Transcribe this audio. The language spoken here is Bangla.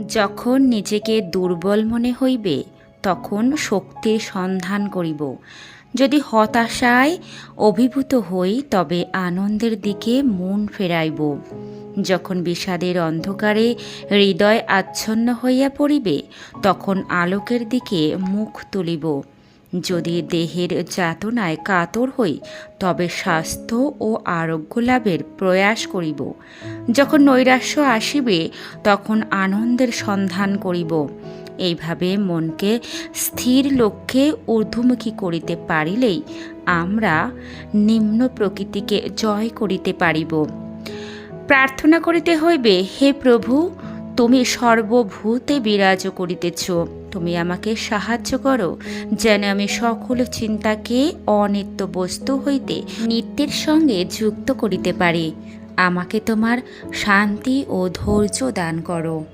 যখন নিজেকে দুর্বল মনে হইবে তখন শক্তির সন্ধান করিব। যদি হতাশায় অভিভূত হই তবে আনন্দের দিকে মন ফেরাইব। যখন বিষাদের অন্ধকারে হৃদয় আচ্ছন্ন হইয়া পড়িবে তখন আলোকের দিকে মুখ তুলিব। যদি দেহের যাতনায় কাতর হই তবে স্বাস্থ্য ও আরোগ্য লাভের প্রয়াস করিব। যখন নৈরাশ্য আসিবে তখন আনন্দের সন্ধান করিব। এইভাবে মনকে স্থির লক্ষ্যে ঊর্ধ্বমুখী করিতে পারিলেই আমরা নিম্ন প্রকৃতিকে জয় করিতে পারিব। প্রার্থনা করিতে হইবে, হে প্রভু, তুমি সর্বভূতে বিরাজ করিতেছ, তুমি আমাকে সাহায্য করো যেন আমি সকল চিন্তাকে অনিত্য বস্তু হইতে নিত্যের সঙ্গে যুক্ত করিতে পারি। আমাকে তোমার শান্তি ও ধৈর্য দান করো।